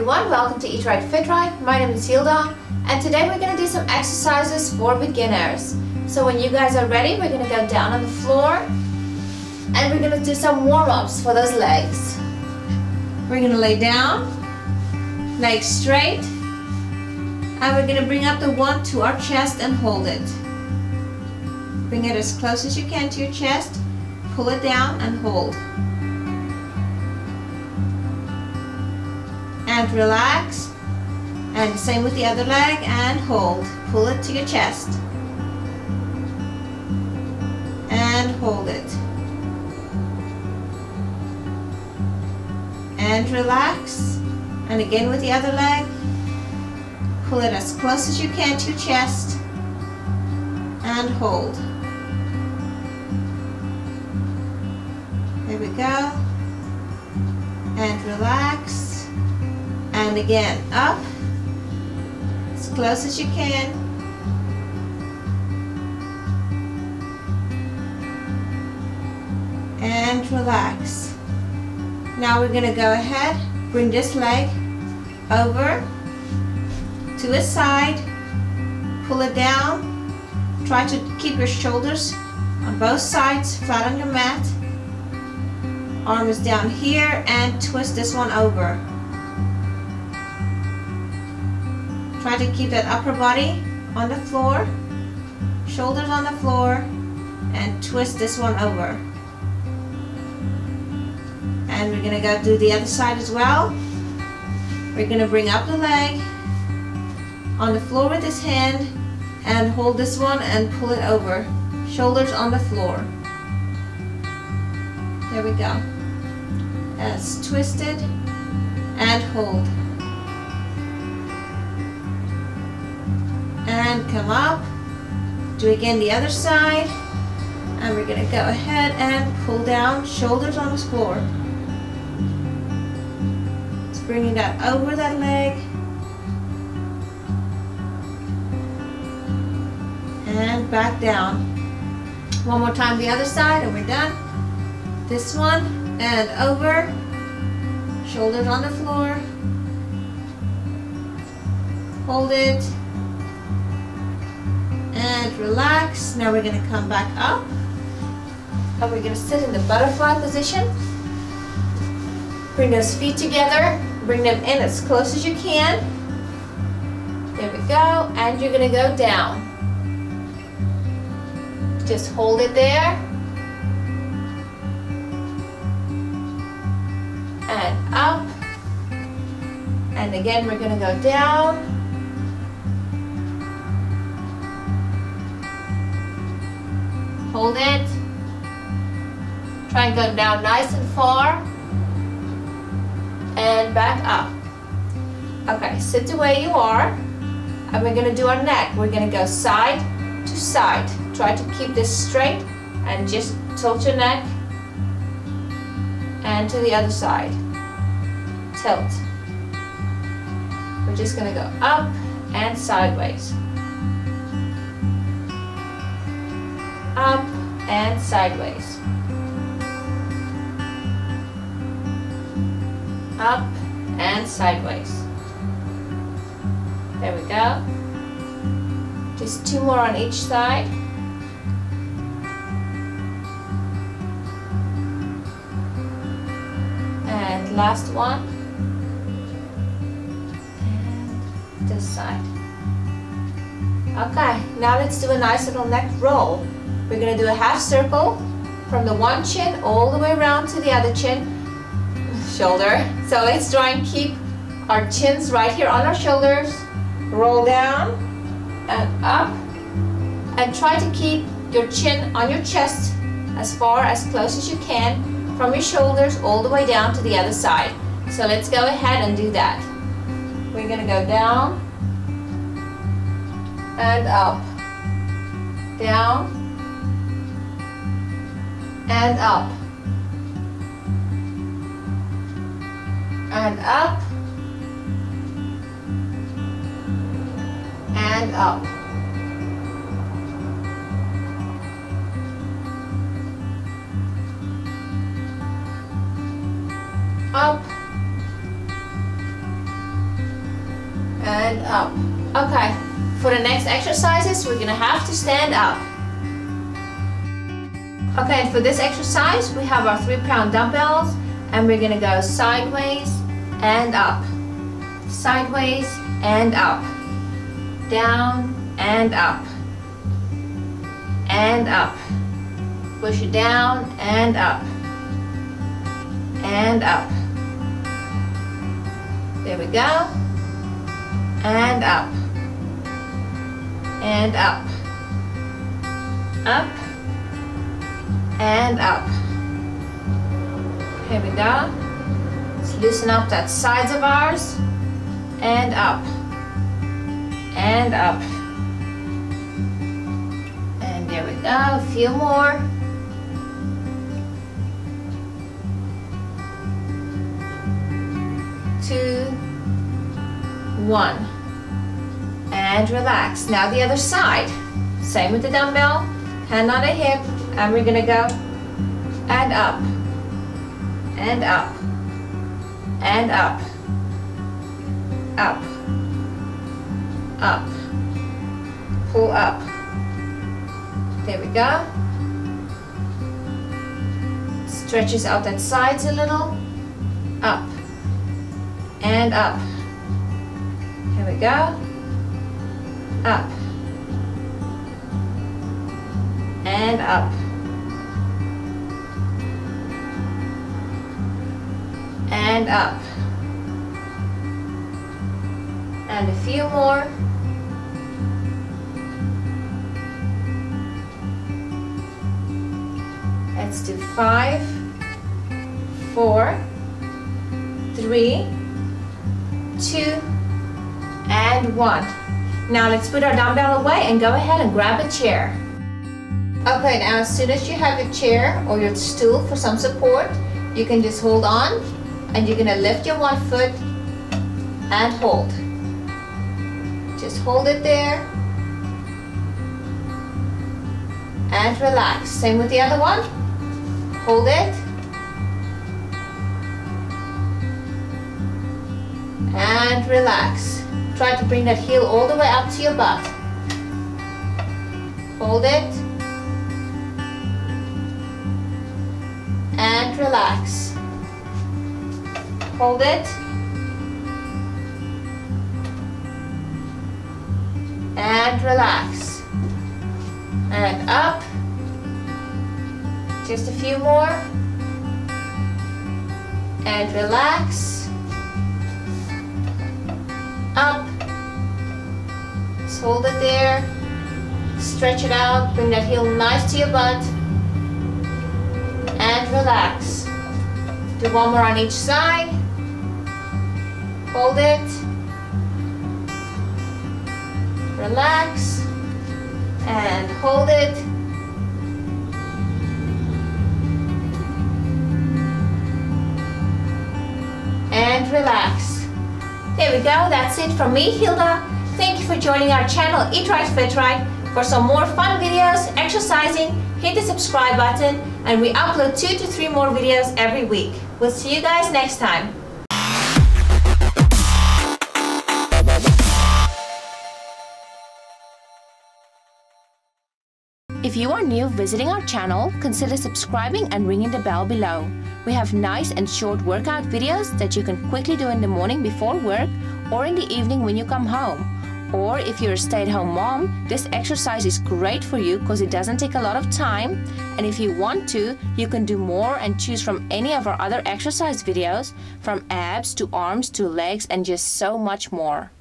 everyone, welcome to Eat Right, Fit Right. My name is Hilda, and today we're going to do some exercises for beginners. So when you guys are ready, we're going to go down on the floor and we're going to do some warm-ups for those legs. We're going to lay down, legs straight, and we're going to bring up the one to our chest and hold it. Bring it as close as you can to your chest, pull it down and hold. And relax, and the same with the other leg, and hold. Pull it to your chest and hold it, and relax, and again with the other leg, pull it as close as you can to your chest and hold. There we go, and relax. And again, up, as close as you can. And relax. Now we're going to go ahead, bring this leg over to its side, pull it down. Try to keep your shoulders on both sides, flat on your mat. Arm is down here, and twist this one over. Try to keep that upper body on the floor, shoulders on the floor, and twist this one over. And we're going to go do the other side as well. We're going to bring up the leg on the floor with this hand and hold this one and pull it over. Shoulders on the floor. There we go. As twisted and hold. And come up, do again the other side, and we're going to go ahead and pull down, shoulders on the floor. Just bringing that over that leg, and back down. One more time the other side, and we're done. This one, and over, shoulders on the floor, hold it, and relax. Now we're going to come back up, and we're going to sit in the butterfly position. Bring those feet together, bring them in as close as you can. There we go, and you're going to go down. Just hold it there, and up, and again we're going to go down. Hold it. Try and go down nice and far. And back up. Okay, sit the way you are. And we're going to do our neck. We're going to go side to side. Try to keep this straight and just tilt your neck. And to the other side. Tilt. We're just going to go up and sideways. Up and sideways. Up and sideways. There we go. Just two more on each side. And last one. And this side. Okay, now let's do a nice little neck roll. We're going to do a half circle from the one chin all the way around to the other chin, shoulder. So let's try and keep our chins right here on our shoulders. Roll down and up, and try to keep your chin on your chest as far as close as you can from your shoulders all the way down to the other side. So let's go ahead and do that. We're going to go down and up, down and up, and up, and up, up, and up. Okay, for the next exercises, we're gonna have to stand up. Okay, and for this exercise, we have our 3-pound dumbbells, and we're gonna go sideways and up. Sideways and up. Down and up. And up. Push it down and up. And up. There we go. And up. And up. Up. And up. Here we go. Let's loosen up that sides of ours. And up. And up. And there we go. A few more. Two, one, and relax. Now the other side. Same with the dumbbell, hand on the hip, and we're gonna go and up, and up, and up, up, up, pull up. There we go. Stretches out that sides a little, up, and up. Here we go. Up. And up. And up. And a few more. Let's do 5, 4, 3, 2, and 1. Now let's put our dumbbell away and go ahead and grab a chair. Okay, now as soon as you have your chair or your stool for some support, you can just hold on and you're gonna lift your one foot and hold. Just hold it there and relax. Same with the other one. Hold it and relax. Try to bring that heel all the way up to your butt. Hold it and relax. Hold it and relax. And up. Just a few more. And relax. Up. Just hold it there. Stretch it out. Bring that heel nice to your butt. And relax. Do one more on each side. Hold it. Relax. And hold it. And relax. There we go. That's it from me, Hilda. Thank you for joining our channel, Eat Right, Fit Right. For some more fun videos, exercising, hit the subscribe button, and we upload 2 to 3 more videos every week. We'll see you guys next time. If you are new visiting our channel, consider subscribing and ringing the bell below. We have nice and short workout videos that you can quickly do in the morning before work or in the evening when you come home. Or if you're a stay-at-home mom, this exercise is great for you because it doesn't take a lot of time, and if you want to, you can do more and choose from any of our other exercise videos, from abs to arms to legs and just so much more.